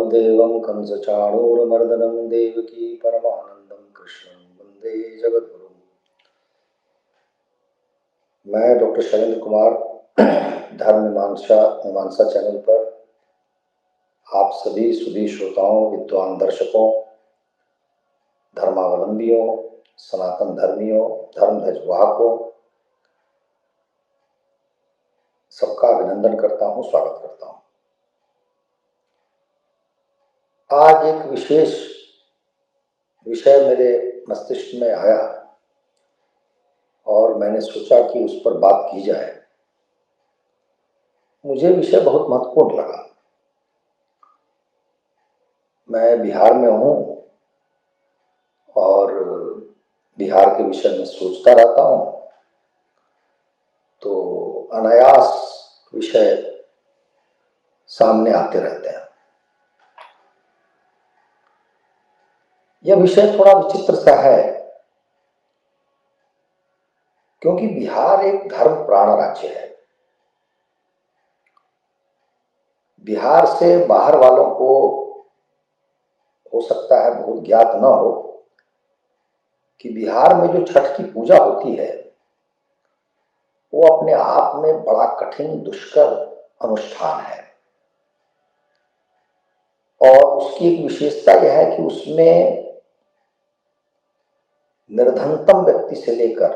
वासुदेवं कंसचाणूरमर्दनं देवकी परमानंदं कृष्णं वंदे जगद्गुरुं। मैं डॉक्टर शैलेंद्र कुमार धर्म मीमांसा चैनल पर आप सभी सुधी श्रोताओं, विद्वान दर्शकों, धर्मावलंबियों, सनातन धर्मियों, धर्म ध्वजवाहकों सबका अभिनंदन करता हूं, स्वागत करता हूं। आज एक विशेष विषय मेरे मस्तिष्क में आया और मैंने सोचा कि उस पर बात की जाए। मुझे विषय बहुत महत्वपूर्ण लगा। मैं बिहार में हूं और बिहार के विषय में सोचता रहता हूं, तो अनायास विषय सामने आते रहते हैं। यह विषय थोड़ा विचित्र सा है, क्योंकि बिहार एक धर्म प्राण राज्य है। बिहार से बाहर वालों को हो सकता है बहुत ज्ञात न हो कि बिहार में जो छठ की पूजा होती है वो अपने आप में बड़ा कठिन दुष्कर अनुष्ठान है। और उसकी एक विशेषता यह है कि उसमें निर्धनतम व्यक्ति से लेकर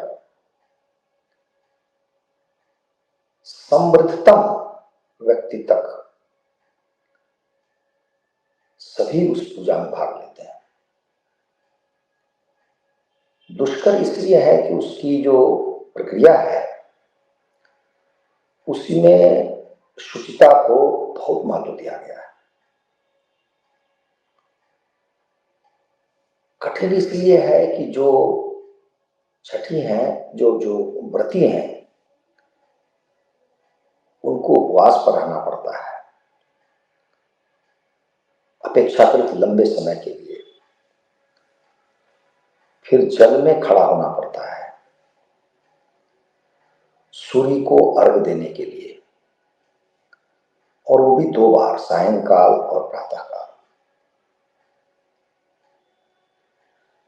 समृद्धतम व्यक्ति तक सभी उस पूजा में भाग लेते हैं। दुष्कर इसलिए है कि उसकी जो प्रक्रिया है उसी में शुचिता को बहुत महत्व दिया गया है। कठिन इसलिए है कि जो छठी हैं, जो व्रती हैं, उनको उपवास पर रहना पड़ता है अपेक्षाकृत लंबे समय के लिए। फिर जल में खड़ा होना पड़ता है सूर्य को अर्घ देने के लिए, और वो भी 2 बार, सायंकाल और प्रातःकाल।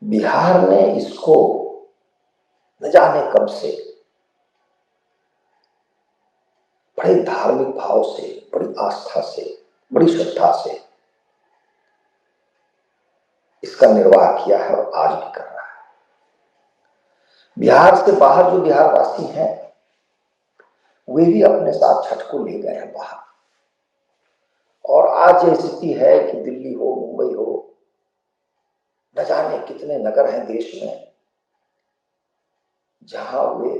बिहार ने इसको न जाने कब से बड़े धार्मिक भाव से, बड़ी आस्था से, बड़ी श्रद्धा से इसका निर्वाह किया है और आज भी कर रहा है। बिहार से बाहर जो बिहारवासी हैं वे भी अपने साथ छठ को ले गए हैं बाहर। और आज यह स्थिति है कि दिल्ली हो, मुंबई हो, न जाने कितने नगर हैं देश में जहां वे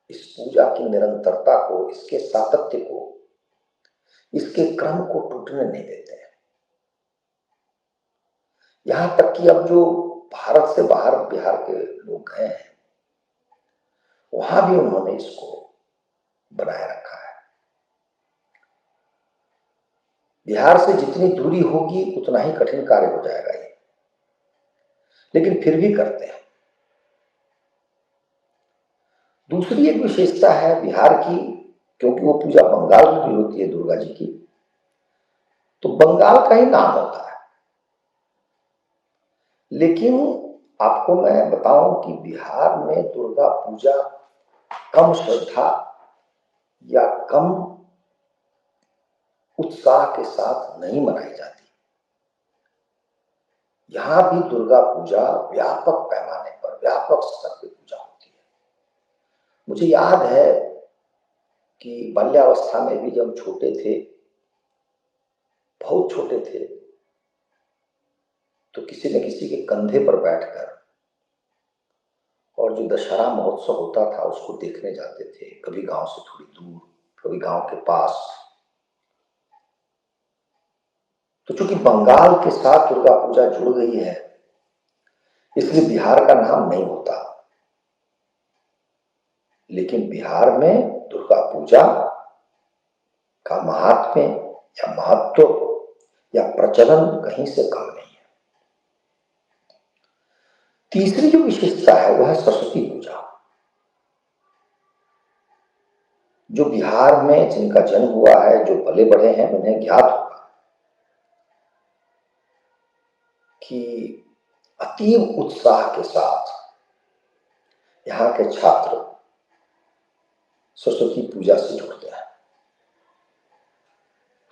इस पूजा की निरंतरता को, इसके सातत्य को, इसके क्रम को टूटने नहीं देते हैं। यहां तक कि अब जो भारत से बाहर बिहार के लोग गए हैं वहां भी उन्होंने इसको बनाए रखा है। बिहार से जितनी दूरी होगी उतना ही कठिन कार्य हो जाएगा ये, लेकिन फिर भी करते हैं। दूसरी एक विशेषता है बिहार की, क्योंकि वो पूजा बंगाल में भी होती है दुर्गा जी की, तो बंगाल का ही नाम होता है। लेकिन आपको मैं बताऊं कि बिहार में दुर्गा पूजा कम श्रद्धा या कम उत्साह के साथ नहीं मनाई जाती। यहां भी दुर्गा पूजा व्यापक पैमाने पर, व्यापक स्तर पर पूजा होती है। मुझे याद है कि बाल्यावस्था में भी जब छोटे थे, बहुत छोटे थे, तो किसी न किसी के कंधे पर बैठकर और जो दशहरा महोत्सव होता था उसको देखने जाते थे, कभी गांव से थोड़ी दूर, कभी गांव के पास। तो चूंकि बंगाल के साथ दुर्गा पूजा जुड़ गई है इसलिए बिहार का नाम नहीं होता, लेकिन बिहार में दुर्गा पूजा का महात्म्य या महत्व या प्रचलन कहीं से कम नहीं है। तीसरी जो विशेषता है वह है सरस्वती पूजा, जो बिहार में जिनका जन्म हुआ है, जो पले बढ़े हैं, उन्हें ज्ञात होगा कि अतीव उत्साह के साथ यहाँ के छात्र सरस्वती पूजा से जुड़ते हैं।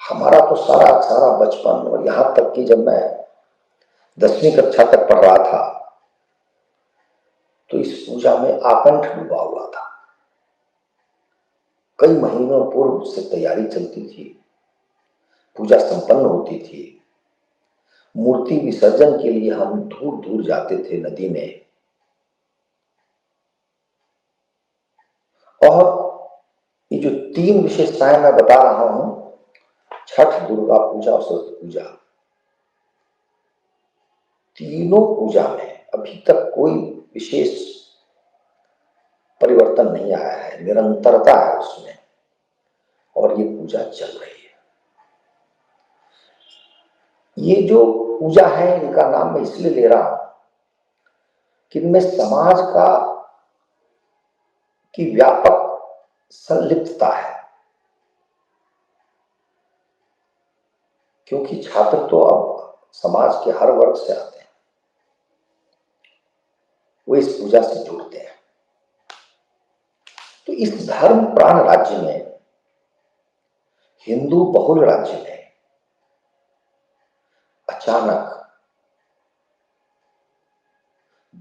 हमारा तो सारा सारा बचपन और यहाँ तक कि जब मैं 10वीं कक्षा तक पढ़ रहा था तो इस पूजा में आकंठ डूबा हुआ था। कई महीनों पूर्व से तैयारी चलती थी, पूजा संपन्न होती थी, मूर्ति विसर्जन के लिए हम दूर दूर जाते थे नदी में। और ये जो 3 विशेषताएं मैं बता रहा हूं, छठ, दुर्गा पूजा और सरस्वती पूजा, तीनों पूजा में अभी तक कोई विशेष परिवर्तन नहीं आया है, निरंतरता है उसमें, और ये पूजा चल रही है। ये जो पूजा है, इनका नाम मैं इसलिए ले रहा हूं कि इनमें समाज का की व्यापक संलिप्तता है, क्योंकि छात्र तो अब समाज के हर वर्ग से आते हैं, वो इस पूजा से जुड़ते हैं। तो इस धर्म प्राण राज्य में, हिंदू बहुल राज्य में अचानक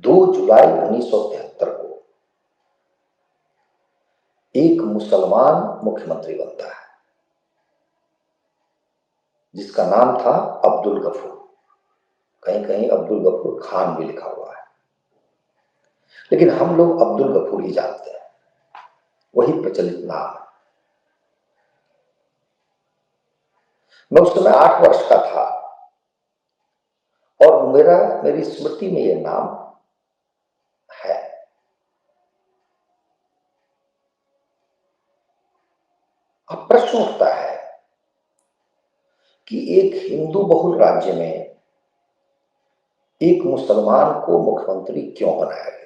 2 जुलाई 1973 को एक मुसलमान मुख्यमंत्री बनता है, जिसका नाम था अब्दुल गफूर। कहीं कहीं अब्दुल गफूर खान भी लिखा हुआ है, लेकिन हम लोग अब्दुल गफूर ही जानते हैं, वही प्रचलित नाम है। मैं उस समय 8 वर्ष का था और मेरी स्मृति में यह नाम है। अब प्रश्न उठता है कि एक हिंदू बहुल राज्य में एक मुसलमान को मुख्यमंत्री क्यों बनाया गया?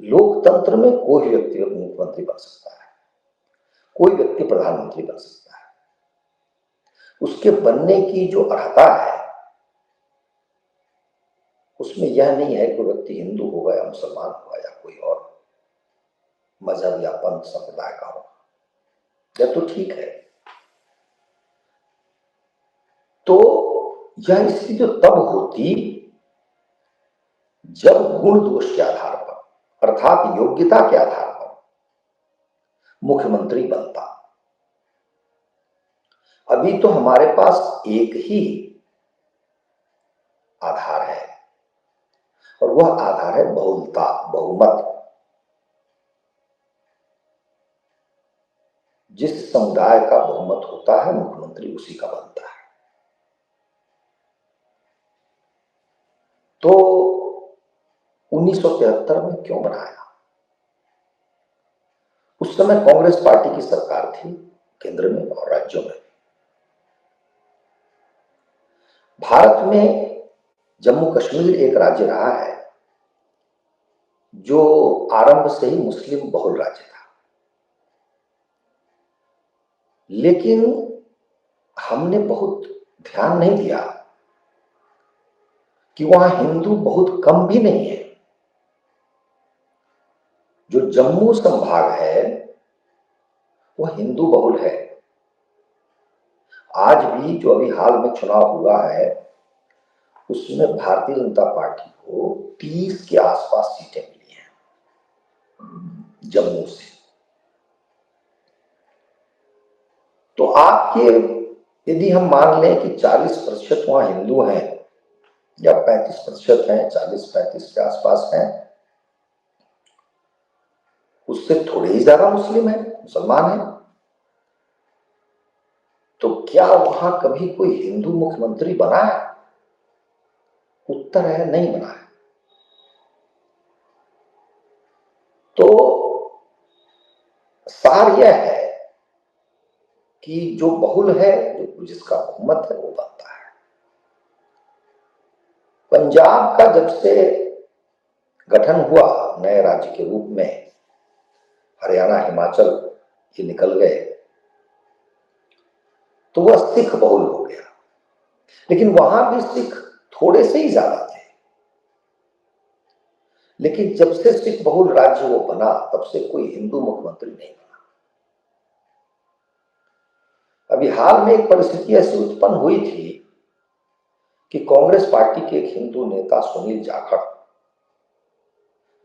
लोकतंत्र में कोई व्यक्ति मुख्यमंत्री बन सकता है, कोई व्यक्ति प्रधानमंत्री बन सकता है। उसके बनने की जो अर्हता है उसमें यह नहीं है कि व्यक्ति हिंदू होगा या मुसलमान होगा या कोई और मजहब या पंथ संप्रदाय का होगा, यह तो ठीक है। तो यह स्थिति तो तब होती जब गुण दोष के आधार पर, अर्थात योग्यता के आधार पर मुख्यमंत्री बनता। अभी तो हमारे पास एक ही आधार है, और वह आधार है बहुलता, बहुमत। जिस समुदाय का बहुमत होता है, मुख्यमंत्री उसी का बनता है। तो 1973 में क्यों बनाया? उस समय कांग्रेस पार्टी की सरकार थी केंद्र में और राज्यों में। भारत में जम्मू कश्मीर एक राज्य रहा है जो आरंभ से ही मुस्लिम बहुल राज्य था, लेकिन हमने बहुत ध्यान नहीं दिया कि वहां हिंदू बहुत कम भी नहीं है। जो जम्मू संभाग है वह हिंदू बहुल है। आज भी जो अभी हाल में चुनाव हुआ है उसमें भारतीय जनता पार्टी को 30 के आसपास सीटें मिली हैं जम्मू से। तो आपके यदि हम मान लें कि 40% वहां हिंदू हैं या 35% हैं, 40-35 के आसपास हैं, उससे थोड़े ही ज्यादा मुस्लिम है, मुसलमान है। तो क्या वहां कभी कोई हिंदू मुख्यमंत्री बना है? उत्तर है नहीं बना है। तो सार यह है कि जो बहुल है, जो जिसका बहुमत है, वो बनता है। पंजाब का जब से गठन हुआ नए राज्य के रूप में, हरियाणा, हिमाचल ये निकल गए, तो वह सिख बहुल हो गया। लेकिन वहां भी सिख थोड़े से ही ज्यादा थे। लेकिन जब से सिख बहुल राज्य वो बना, तब से कोई हिंदू मुख्यमंत्री नहीं बना। अभी हाल में एक परिस्थिति ऐसी उत्पन्न हुई थी कि कांग्रेस पार्टी के एक हिंदू नेता सुनील जाखड़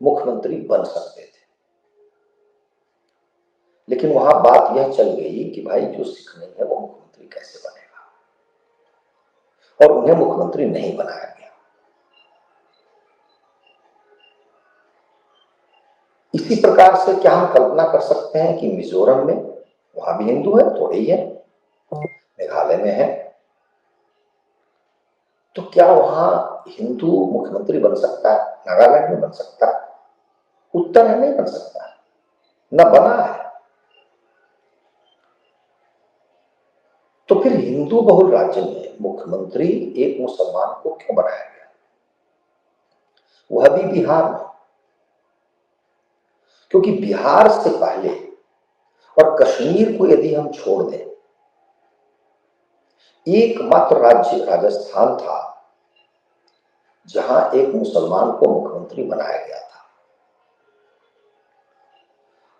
मुख्यमंत्री बन सकते थे। लेकिन वहां बात यह चल गई कि भाई जो सिख नहीं है वो मुख्यमंत्री कैसे बनेगा, और उन्हें मुख्यमंत्री नहीं बनाया गया। इसी प्रकार से क्या हम कल्पना कर सकते हैं कि मिजोरम में, वहां भी हिंदू है, थोड़े ही है, मेघालय में है, तो क्या वहां हिंदू मुख्यमंत्री बन सकता है? नागालैंड में बन सकता है? उत्तर है नहीं बन सकता है, न बना है। तो फिर हिंदू बहुल राज्य में मुख्यमंत्री एक मुसलमान को क्यों बनाया गया, वह भी बिहार में? क्योंकि बिहार से पहले, और कश्मीर को यदि हम छोड़ दें, एकमात्र राज्य राजस्थान था जहां एक मुसलमान को मुख्यमंत्री बनाया गया था।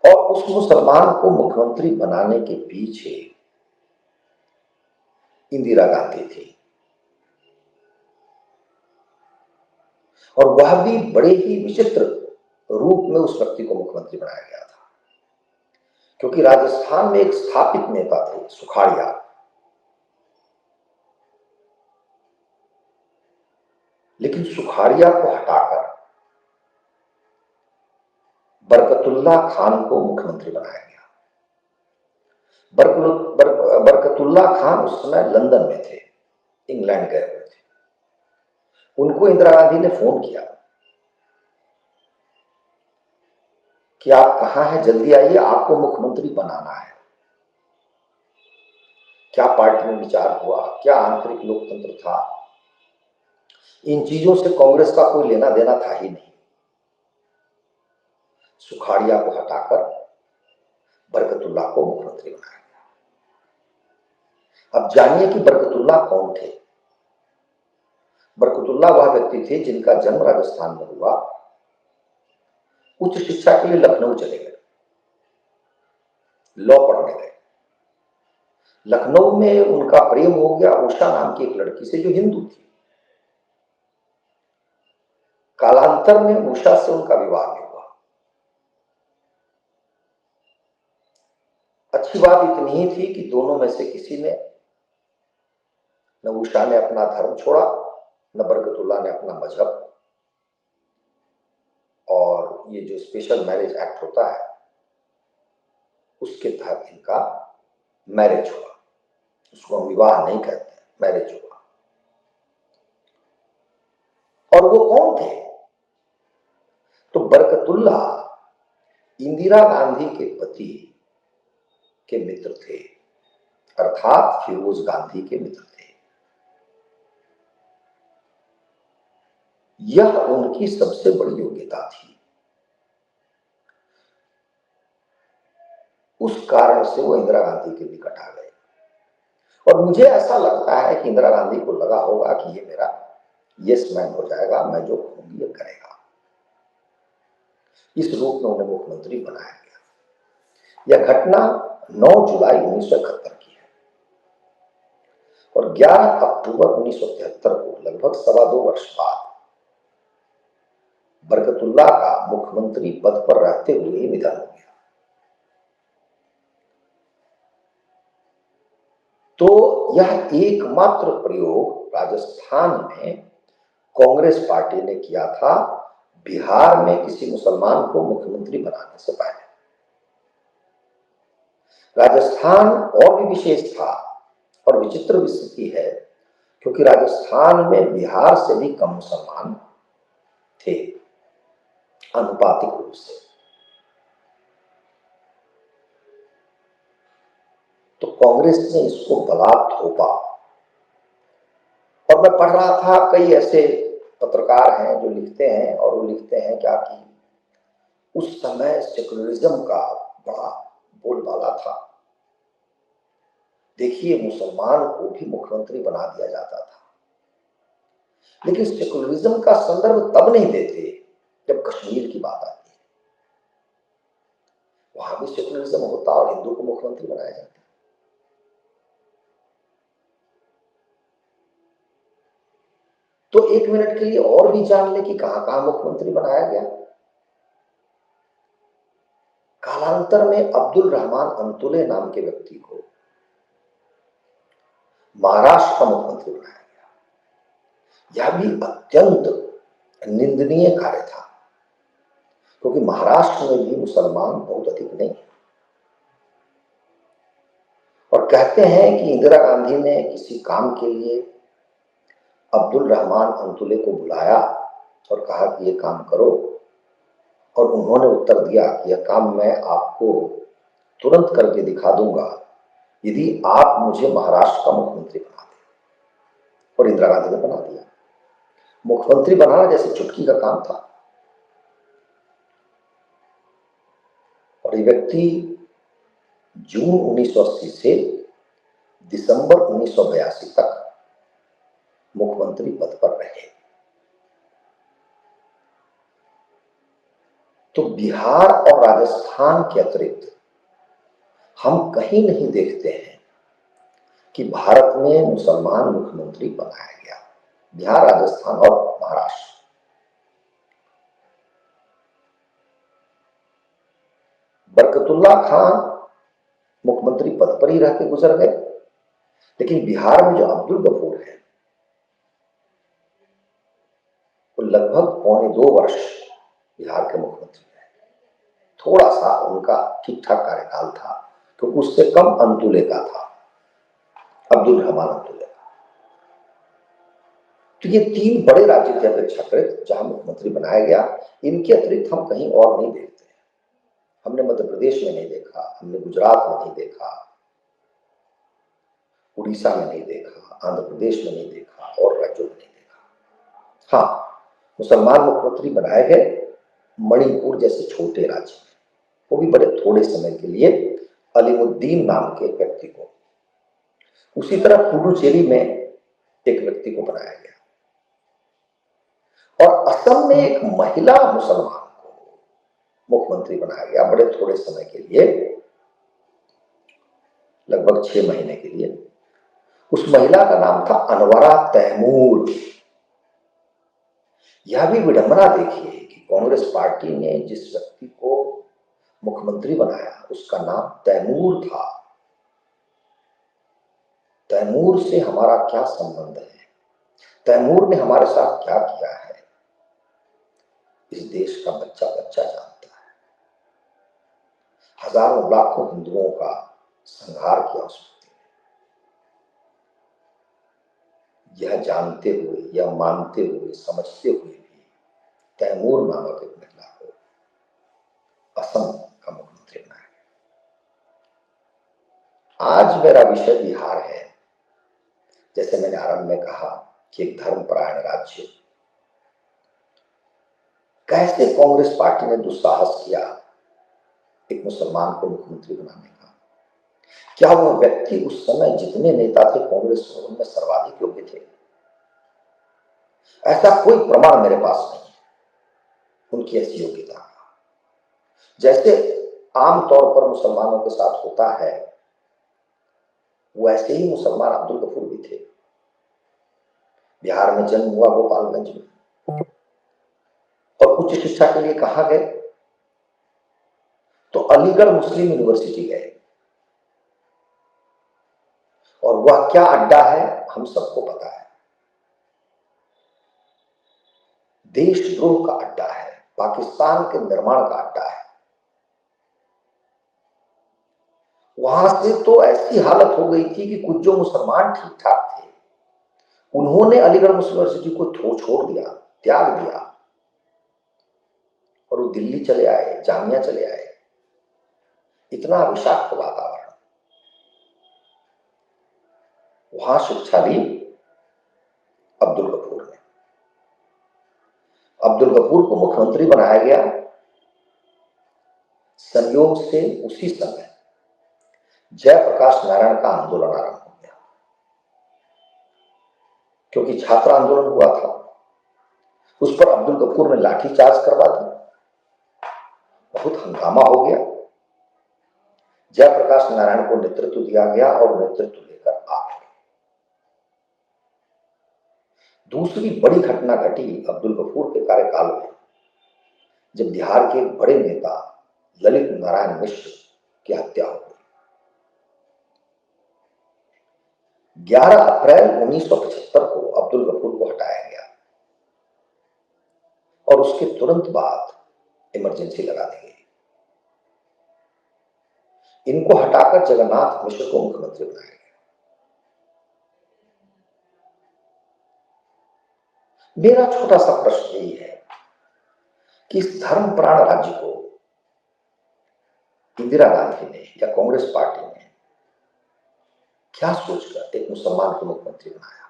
और उस मुसलमान को मुख्यमंत्री बनाने के पीछे इंदिरा गांधी थी, और वह भी बड़े ही विचित्र रूप में उस व्यक्ति को मुख्यमंत्री बनाया गया था। क्योंकि राजस्थान में एक स्थापित नेता थे सुखाड़िया, लेकिन सुखाड़िया को हटाकर बरकतुल्ला खान को मुख्यमंत्री बनाया गया। बरकतुल्ला खान उस समय लंदन में थे, इंग्लैंड गए हुए थे। उनको इंदिरा गांधी ने फोन किया कि आप कहां हैं, जल्दी आइए, आपको मुख्यमंत्री बनाना है। क्या पार्टी में विचार हुआ, क्या आंतरिक लोकतंत्र था, इन चीजों से कांग्रेस का कोई लेना देना था ही नहीं। सुखाड़िया को हटाकर बरकतुल्ला को मुख्यमंत्री बनाया गया। अब जानिए कि बरकतुल्ला कौन थे। बरकतुल्ला वह व्यक्ति थे जिनका जन्म राजस्थान में हुआ, उच्च शिक्षा के लिए लखनऊ चले गए, लॉ पढ़ने गए। लखनऊ में उनका प्रेम हो गया उषा नाम की एक लड़की से जो हिंदू थी। कालांतर में उषा से उनका विवाह भी हुआ। अच्छी बात इतनी ही थी कि दोनों में से किसी ने, न उषा ने अपना धर्म छोड़ा, न बरकतुल्ला ने अपना मजहब। और ये जो स्पेशल मैरिज एक्ट होता है उसके तहत इनका मैरिज हुआ। उसको हम विवाह नहीं कहते, मैरिज हुआ। और वो कौन थे? तो बरकतुल्ला इंदिरा गांधी के पति के मित्र थे, अर्थात फिरोज गांधी के मित्र थे। यह उनकी सबसे बड़ी योग्यता थी। उस कारण से वो इंदिरा गांधी के निकट आ गए। और मुझे ऐसा लगता है कि इंदिरा गांधी को लगा होगा कि ये मेरा यस मैन हो जाएगा, मैं जो कहूंगी ये करेगा। इस रूप में उन्हें मुख्यमंत्री बनाया गया। यह घटना 9 जुलाई 1971 की है, और 11 अक्टूबर 1973 को, लगभग 2.25 वर्ष बाद, बरकतुल्ला का मुख्यमंत्री पद पर रहते हुए ही निधन हो गया। तो यह एकमात्र प्रयोग राजस्थान में कांग्रेस पार्टी ने किया था बिहार में किसी मुसलमान को मुख्यमंत्री बनाने से पहले। राजस्थान और भी विशेष था, और विचित्र स्थिति है, क्योंकि राजस्थान में बिहार से भी कम मुसलमान थे अनुपातिक रूप से। तो कांग्रेस ने इसको बलात् थोपा। और मैं पढ़ रहा था, कई ऐसे पत्रकार हैं जो लिखते हैं, और वो लिखते हैं क्या कि उस समय सेकुलरिज्म का बड़ा बोलबाला था। देखिए, मुसलमान को भी मुख्यमंत्री बना दिया जाता था, लेकिन सेकुलरिज्म का संदर्भ तब नहीं देते जब कश्मीर की बात आती है। वहां भी सेकुलरिज्म होता और हिंदू को मुख्यमंत्री बनाया जाता। तो एक मिनट के लिए और भी जान ले कि कहां कहां मुख्यमंत्री बनाया गया। कालांतर में अब्दुल रहमान अंतुले नाम के व्यक्ति को महाराष्ट्र का मुख्यमंत्री बनाया गया। यह भी अत्यंत निंदनीय कार्य था, क्योंकि महाराष्ट्र में भी मुसलमान बहुत अधिक नहीं है। और कहते हैं कि इंदिरा गांधी ने किसी काम के लिए अब्दुल रहमान अंतुले को बुलाया और कहा कि ये काम करो, और उन्होंने उत्तर दिया कि यह काम मैं आपको तुरंत करके दिखा दूंगा यदि आप मुझे महाराष्ट्र का मुख्यमंत्री बना दें। और इंदिरा गांधी ने बना दिया। मुख्यमंत्री बनाना जैसे चुटकी का काम था। और ये व्यक्ति जून 1980 से दिसंबर 1982 तक मुख्यमंत्री पद पर रहे। तो बिहार और राजस्थान के अतिरिक्त हम कहीं नहीं देखते हैं कि भारत में मुसलमान मुख्यमंत्री बनाया गया। बिहार, राजस्थान और महाराष्ट्र। बरकतुल्ला खान मुख्यमंत्री पद पर ही रह के गुजर गए, लेकिन बिहार में जो अब्दुल गफूर है वो लगभग 1.25 वर्ष बिहार के मुख्यमंत्री रहे। थोड़ा सा उनका ठीक ठाक कार्यकाल था, क्योंकि उससे कम अंतुले का था, अब्दुल रहमान अंतुले का। तो ये 3 बड़े राज्य थे अपेक्षाकृत जहां मुख्यमंत्री बनाया गया। इनके अतिरिक्त हम कहीं और नहीं देखते। हमने मध्य प्रदेश में नहीं देखा, हमने गुजरात में नहीं देखा, उड़ीसा में नहीं देखा, आंध्र प्रदेश में नहीं देखा, और राज्यों में नहीं देखा। हाँ, मुसलमान मुख्यमंत्री बनाए गए मणिपुर जैसे छोटे राज्य में, वो भी बड़े थोड़े समय के लिए, अलीमुद्दीन नाम के व्यक्ति को। उसी तरह पुडुचेरी में एक व्यक्ति को बनाया गया। और असम में एक महिला मुसलमान को मुख्यमंत्री बनाया गया बड़े थोड़े समय के लिए, लगभग 6 महीने के लिए। उस महिला का नाम था अनवरा तैमूर। यह भी विडंबना देखिए कि कांग्रेस पार्टी ने जिस व्यक्ति को मुख्यमंत्री बनाया उसका नाम तैमूर था। तैमूर से हमारा क्या संबंध है, तैमूर ने हमारे साथ क्या किया है, इस देश का बच्चा बच्चा जानता है। हजारों लाखों हिंदुओं का संहार किया उस व्यक्ति ने। यह जानते हुए, यह मानते हुए, समझते हुए भी तैमूर नामक एक महिला को असम का मुख्यमंत्री बनाया। आज मेरा विषय बिहार है। जैसे मैंने आरंभ में कहा कि एक धर्मपरायण राज्य, कैसे कांग्रेस पार्टी ने दुस्साहस किया एक मुसलमान को मुख्यमंत्री बनाने का। क्या वह व्यक्ति उस समय जितने नेता थे कांग्रेस में, उनमें सर्वाधिक योग्य थे? ऐसा कोई प्रमाण मेरे पास नहीं है उनकी ऐसी योग्यता का। जैसे आमतौर पर मुसलमानों के साथ होता है, वैसे ही मुसलमान अब्दुल गफूर भी थे। बिहार में जन्म हुआ गोपालगंज में, और उच्च शिक्षा के लिए कहां गए? तो अलीगढ़ मुस्लिम यूनिवर्सिटी गए। और वह क्या अड्डा है हम सबको पता है, देशद्रोह का अड्डा है, पाकिस्तान के निर्माण का अड्डा है। वहां से तो ऐसी हालत हो गई थी कि कुछ जो मुसलमान ठीक ठाक थे, उन्होंने अलीगढ़ मुस्लिम यूनिवर्सिटी को छोड़ दिया, त्याग दिया, और वो दिल्ली चले आए, जामिया चले आए। इतना विषाक्त वातावरण। वहां शिक्षा ली अब्दुल गफूर ने। अब्दुल गफूर को मुख्यमंत्री बनाया गया संयोग से उसी समय जयप्रकाश नारायण का आंदोलन आरंभ हो गया, क्योंकि छात्र आंदोलन हुआ था। उस पर अब्दुल गफूर ने लाठीचार्ज करवा दी, बहुत हंगामा हो गया। जयप्रकाश नारायण को नेतृत्व दिया गया और नेतृत्व लेकर आ गए। दूसरी बड़ी घटना घटी अब्दुल गफूर के कार्यकाल में, जब बिहार के एक बड़े नेता ललित नारायण मिश्र की हत्या हो गई। 11 अप्रैल 1975 को अब्दुल गफूर को हटाया गया और उसके तुरंत बाद इमरजेंसी लगा दी गई। इनको हटाकर जगन्नाथ मिश्र को मुख्यमंत्री बनाया गया। मेरा छोटा सा प्रश्न यही है कि इस धर्मप्राण राज्य को इंदिरा गांधी ने या कांग्रेस पार्टी ने क्या सोचकर एक मुसलमान को मुख्यमंत्री बनाया।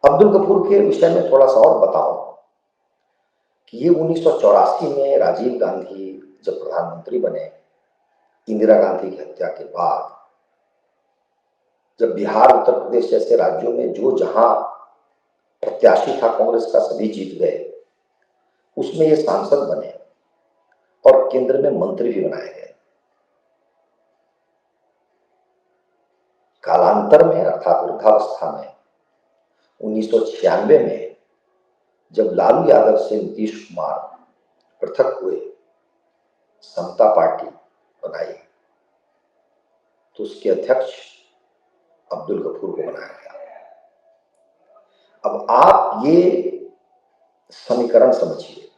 अब्दुल गफूर के विषय में थोड़ा सा और बताऊं कि ये 1984 में राजीव गांधी जब प्रधानमंत्री बने, इंदिरा गांधी की हत्या के बाद, जब बिहार उत्तर प्रदेश जैसे राज्यों में जो जहां प्रत्याशी था कांग्रेस का सभी जीत गए, उसमें ये सांसद बने और केंद्र में मंत्री भी बनाए गए। कालांतर में अर्थात वृद्धावस्था में 1996 में जब लालू यादव से नीतीश कुमार पृथक हुए, समता पार्टी बनाई, तो उसके अध्यक्ष अब्दुल गफूर को बनाया गया। अब आप ये समीकरण समझिए,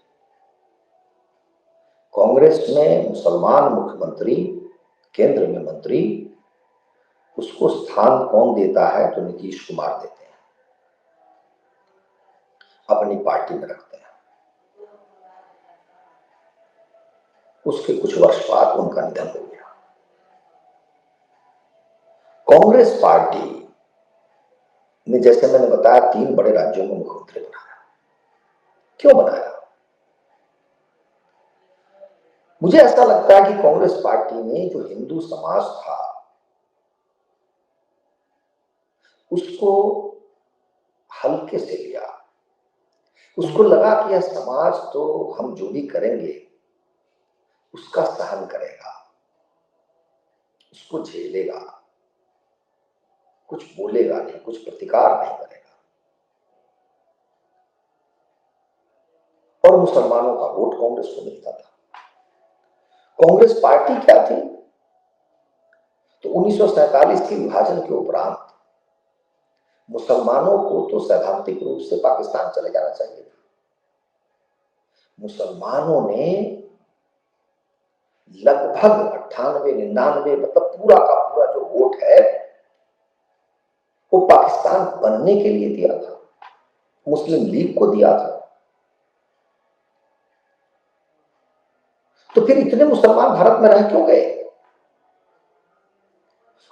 कांग्रेस में मुसलमान मुख्यमंत्री, केंद्र में मंत्री, उसको स्थान कौन देता है? तो नीतीश कुमार देते हैं, अपनी पार्टी में रखते हैं। उसके कुछ वर्ष बाद उनका निधन हो गया। कांग्रेस पार्टी ने, जैसे मैंने बताया, 3 बड़े राज्यों में मुख्यमंत्री बनाया। क्यों बनाया? मुझे ऐसा लगता है कि कांग्रेस पार्टी ने जो हिंदू समाज था उसको हल्के से लिया। उसको लगा कि यह समाज तो हम जो भी करेंगे उसका सहन करेगा, उसको झेलेगा, कुछ बोलेगा नहीं, कुछ प्रतिकार नहीं करेगा। और मुसलमानों का वोट कांग्रेस को मिलता था। कांग्रेस पार्टी क्या थी? तो 1947 के विभाजन के उपरांत मुसलमानों को तो सैद्धांतिक रूप से पाकिस्तान चले जाना चाहिए था। मुसलमानों ने लगभग 98-99, मतलब पूरा का पूरा जो वोट है वो पाकिस्तान बनने के लिए दिया था, मुस्लिम लीग को दिया था। तो फिर इतने मुसलमान भारत में रह क्यों गए?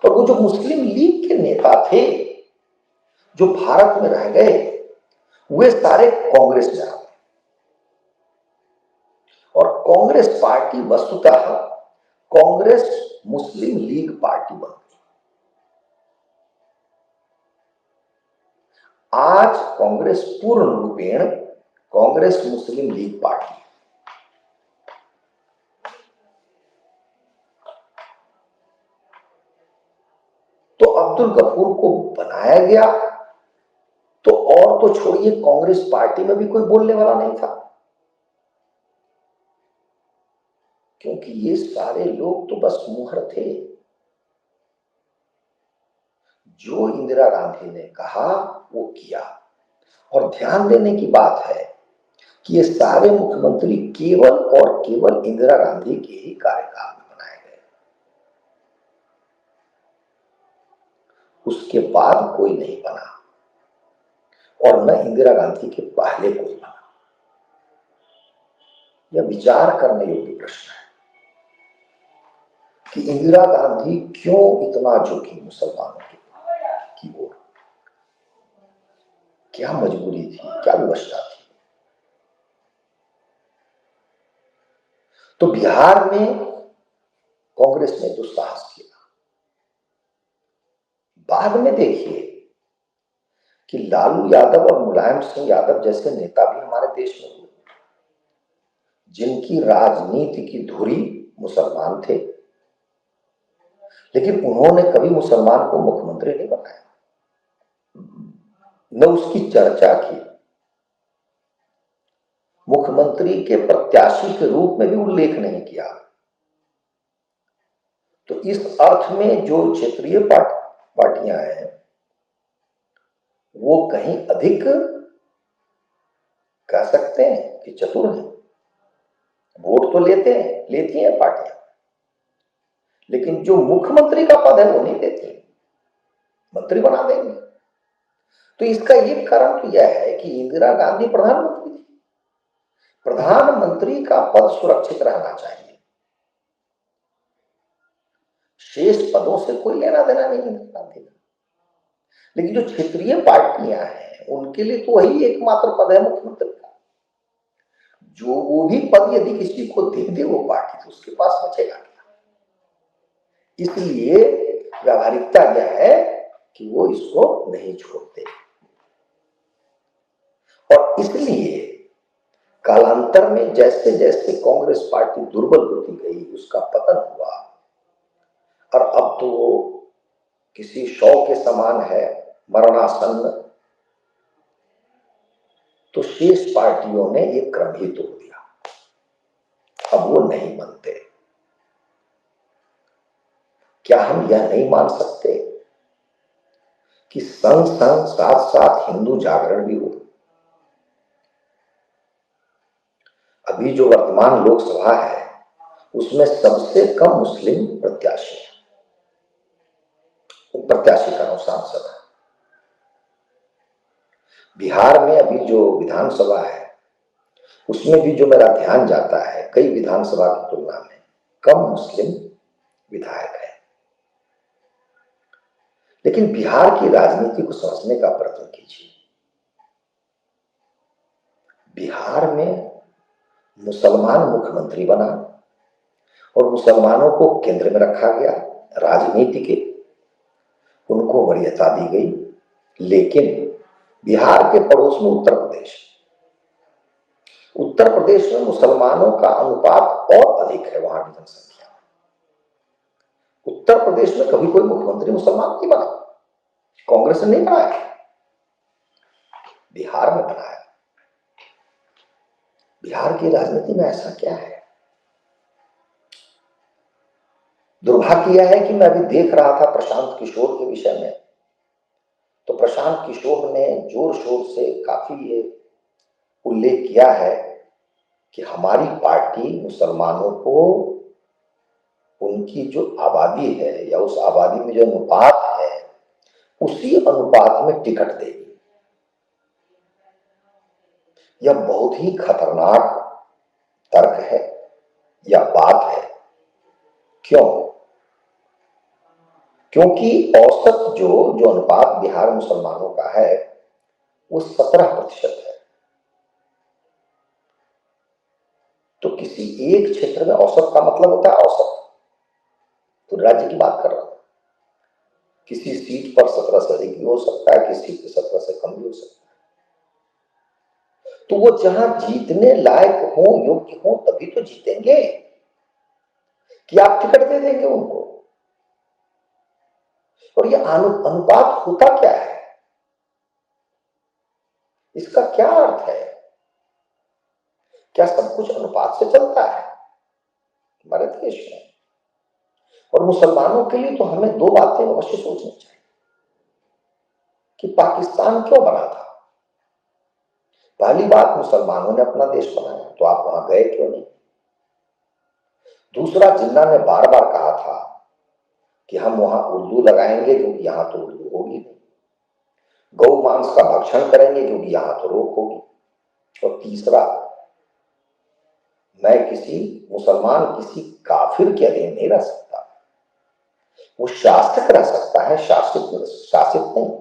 और वो जो मुस्लिम लीग के नेता थे जो भारत में रह गए, वे सारे कांग्रेस में आ गए। और कांग्रेस पार्टी वस्तुतः कांग्रेस मुस्लिम लीग पार्टी बन गई। आज कांग्रेस पूर्ण रूपेण कांग्रेस मुस्लिम लीग पार्टी है। तो अब्दुल गफूर को बनाया गया तो और तो छोड़िए, कांग्रेस पार्टी में भी कोई बोलने वाला नहीं था, क्योंकि ये सारे लोग तो बस मुहर थे। जो इंदिरा गांधी ने कहा वो किया। और ध्यान देने की बात है कि ये सारे मुख्यमंत्री केवल और केवल इंदिरा गांधी के ही कार्यकाल में बनाए गए। उसके बाद कोई नहीं बना और न इंदिरा गांधी के पहले कोई बना। यह विचार करने योग्य प्रश्न है कि इंदिरा गांधी क्यों इतना झुकी मुसलमानों की ओर। क्या मजबूरी थी, क्या व्यवस्था थी? तो बिहार में कांग्रेस ने दुस्साहस किया। बाद में देखिए कि लालू यादव और मुलायम सिंह यादव जैसे नेता भी हमारे देश में हुए, जिनकी राजनीति की धुरी मुसलमान थे, लेकिन उन्होंने कभी मुसलमान को मुख्यमंत्री नहीं बनाया, न उसकी चर्चा की, मुख्यमंत्री के प्रत्याशी के रूप में भी उल्लेख नहीं किया। तो इस अर्थ में जो क्षेत्रीय पार्टियां हैं वो कहीं अधिक कह सकते हैं कि चतुर हैं। वोट तो लेती हैं पार्टियां, लेकिन जो मुख्यमंत्री का पद है वो नहीं देती, मंत्री बना देंगे। तो इसका एक कारण तो यह है कि इंदिरा गांधी प्रधानमंत्री थी, प्रधानमंत्री का पद सुरक्षित रहना चाहिए, शेष पदों से कोई लेना देना नहीं इंदिरा गांधी का। लेकिन जो क्षेत्रीय पार्टियां हैं उनके लिए तो वही एकमात्र पद है मुख्यमंत्री का। जो वो भी पद यदि किसी को दे दे वो पार्टी, तो उसके पास बचेगा क्या? इसलिए व्यावहारिकता यह है कि वो इसको नहीं छोड़ते, और इसलिए कालांतर में जैसे जैसे कांग्रेस पार्टी दुर्बल होती गई उसका पतन हुआ, और अब तो वो किसी शव के समान है, मरणासन्न। तो शेष पार्टियों ने एक क्रम ही तोड़ दिया, अब वो नहीं बनते। क्या हम यह नहीं मान सकते कि संग संग साथ साथ हिंदू जागरण भी हो? अभी जो वर्तमान लोकसभा है उसमें सबसे कम मुस्लिम प्रत्याशी का सांसद है। बिहार में अभी जो विधानसभा है उसमें भी जो मेरा ध्यान जाता है, कई विधानसभा की तुलना में कम मुस्लिम विधायक है। लेकिन बिहार की राजनीति को समझने का प्रयत्न कीजिए। बिहार में मुसलमान मुख्यमंत्री बना और मुसलमानों को केंद्र में रखा गया, राजनीति के उनको वरीयता दी गई। लेकिन बिहार के पड़ोस में उत्तर प्रदेश में मुसलमानों का अनुपात और अधिक है। वहां की जनसंख्या, उत्तर प्रदेश में कभी कोई मुख्यमंत्री मुसलमान नहीं बना, कांग्रेस ने नहीं बनाया, बिहार में बनाया। बिहार की राजनीति में ऐसा क्या है? दुर्भाग्य यह है कि मैं अभी देख रहा था प्रशांत किशोर के विषय में, तो प्रशांत किशोर ने जोर शोर से काफी ये उल्लेख किया है कि हमारी पार्टी मुसलमानों को उनकी जो आबादी है या उस आबादी में जो अनुपात है उसी अनुपात में टिकट देगी। यह बहुत ही खतरनाक तर्क है या बात है। क्यों? क्योंकि औसत जो अनुपात बिहार मुसलमानों का है वो 17% है। तो किसी एक क्षेत्र में औसत का मतलब होता है औसत, तो राज्य की बात कर रहा हूं। किसी सीट पर 17 से अधिक भी हो सकता है, किसी सीट पर 17 से कम भी हो सकता है। तो वो जहां जीतने लायक हो, योग्य हो, तभी तो जीतेंगे कि आप टिकट दे देंगे उनको। और ये अनुपात होता क्या है, इसका क्या अर्थ है? क्या सब कुछ अनुपात से चलता है हमारे देश में? और मुसलमानों के लिए तो हमें दो बातें अवश्य सोचनी चाहिए कि पाकिस्तान क्यों बना था। पहली बात, मुसलमानों ने अपना देश बनाया, तो आप वहां गए क्यों नहीं? दूसरा, जिन्ना ने बार बार कहा था कि हम वहां उर्दू लगाएंगे क्योंकि यहां तो उर्दू होगी नहीं, गौ मांस का भक्षण करेंगे क्योंकि यहां तो रोक होगी, और तीसरा, मैं किसी मुसलमान किसी काफिर के अधीन नहीं रह सकता, वो शासक रह सकता है, शासित नहीं।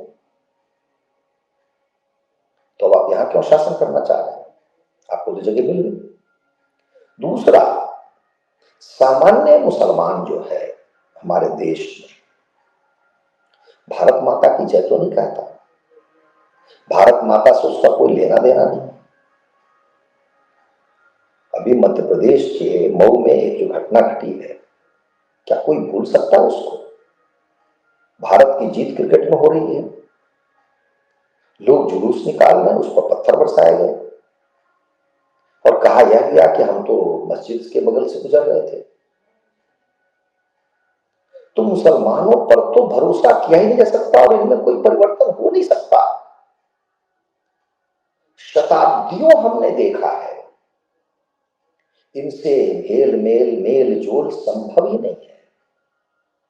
तो अब आप यहां क्यों शासन करना चाह रहे हैं? आपको तो जगह मिल गई। दूसरा, सामान्य मुसलमान जो है हमारे देश में भारत माता की जय तो नहीं कहता, भारत माता से उसका कोई लेना देना नहीं। अभी मध्य प्रदेश के मऊ में एक जो घटना घटी है, क्या कोई भूल सकता है उसको? भारत की जीत क्रिकेट में हो रही है, लोग जुलूस निकाल रहे हैं, उस पर पत्थर बरसाए गए और कहा यह गया कि हम तो मस्जिद के बगल से गुजर रहे थे। तो मुसलमानों पर तो भरोसा किया ही नहीं जा सकता और इनमें कोई परिवर्तन हो नहीं सकता। शताब्दियों हमने देखा है, इनसे मेल जोल संभव ही नहीं है।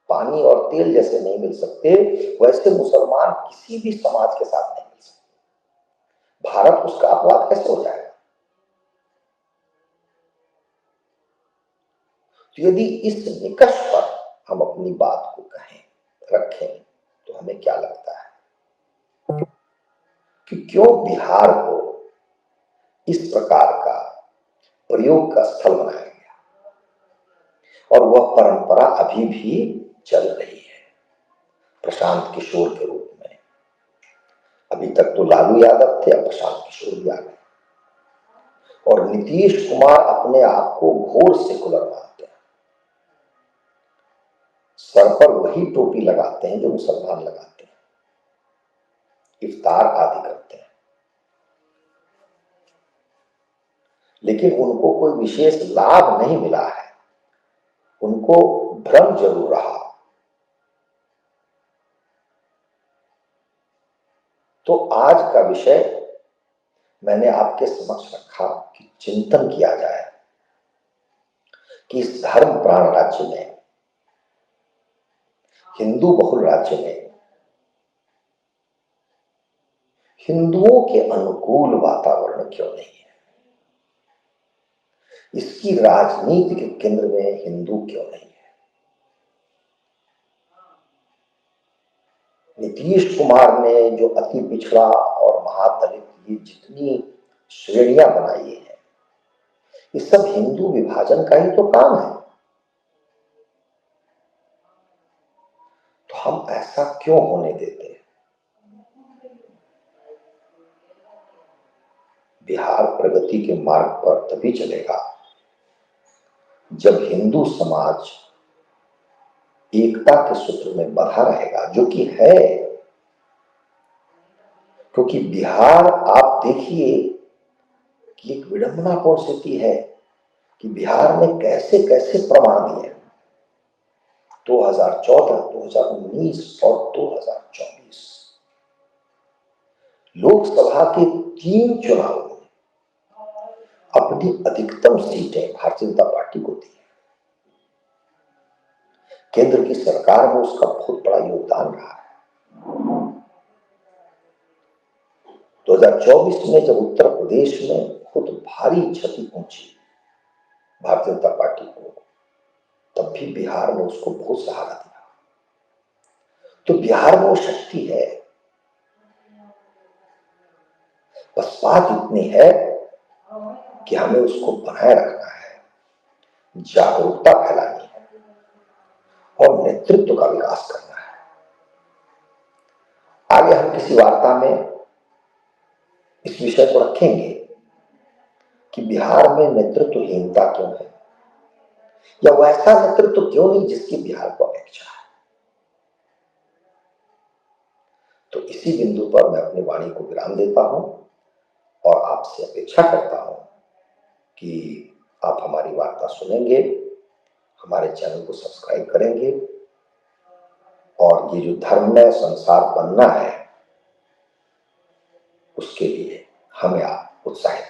पानी और तेल जैसे नहीं मिल सकते, वैसे मुसलमान किसी भी समाज के साथ नहीं मिल सकते। भारत उसका अपवाद कैसे हो जाएगा? तो यदि इस निकष पर हम अपनी बात को कहें, रखें, तो हमें क्या लगता है कि क्यों बिहार को इस प्रकार का प्रयोग का स्थल बनाया गया और वह परंपरा अभी भी चल रही है प्रशांत किशोर के रूप में। अभी तक तो लालू यादव थे, अब प्रशांत किशोर भी आ गए और नीतीश कुमार अपने आप को घोर सेकुलर मानते हैं। सर पर वही टोपी लगाते हैं जो मुसलमान लगाते हैं, इफ्तार आदि करते हैं, लेकिन उनको कोई विशेष लाभ नहीं मिला है, उनको भ्रम जरूर रहा। तो आज का विषय मैंने आपके समक्ष रखा कि चिंतन किया जाए कि इस धर्म प्राण राज्य में, हिंदू बहुल राज्य में, हिंदुओं के अनुकूल वातावरण क्यों नहीं है? इसकी राजनीति के केंद्र में हिंदू क्यों नहीं है? नीतीश कुमार ने जो अति पिछड़ा और महादलित ये जितनी श्रेणियां बनाई है, ये सब हिंदू विभाजन का ही तो काम है। तो हम ऐसा क्यों होने देते हैं? बिहार प्रगति के मार्ग पर तभी चलेगा जब हिंदू समाज एकता के सूत्र में बंधा रहेगा, जो कि है। क्योंकि बिहार, आप देखिए कि एक विडंबनापूर्ण स्थिति है कि बिहार में कैसे कैसे प्रमाण दिए 2014, 2019 और 2024 लोकसभा के 3 चुनाव में अपनी अधिकतम सीटें भारतीय जनता पार्टी को दी है। केंद्र की सरकार में उसका बहुत बड़ा योगदान रहा है। 2024 में जब उत्तर प्रदेश में खुद भारी क्षति पहुंची भारतीय जनता पार्टी को, तब भी बिहार ने उसको बहुत सहारा दिया। तो बिहार में वो शक्ति है, बस बात इतनी है कि हमें उसको बनाए रखना है, जागरूकता फैलानी है और नेतृत्व का विकास करना है। आगे हम किसी वार्ता में इस विषय को रखेंगे कि बिहार में नेतृत्वहीनता क्यों है, या वैसा नेतृत्व क्यों नहीं जिसकी बिहार को अपेक्षा है। तो इसी बिंदु पर मैं अपनी वाणी को विराम देता हूं और आपसे अपेक्षा करता हूं कि आप हमारी वार्ता सुनेंगे, हमारे चैनल को सब्सक्राइब करेंगे और ये जो धर्ममय संसार बनना है, उसके लिए हमें आप उत्साहित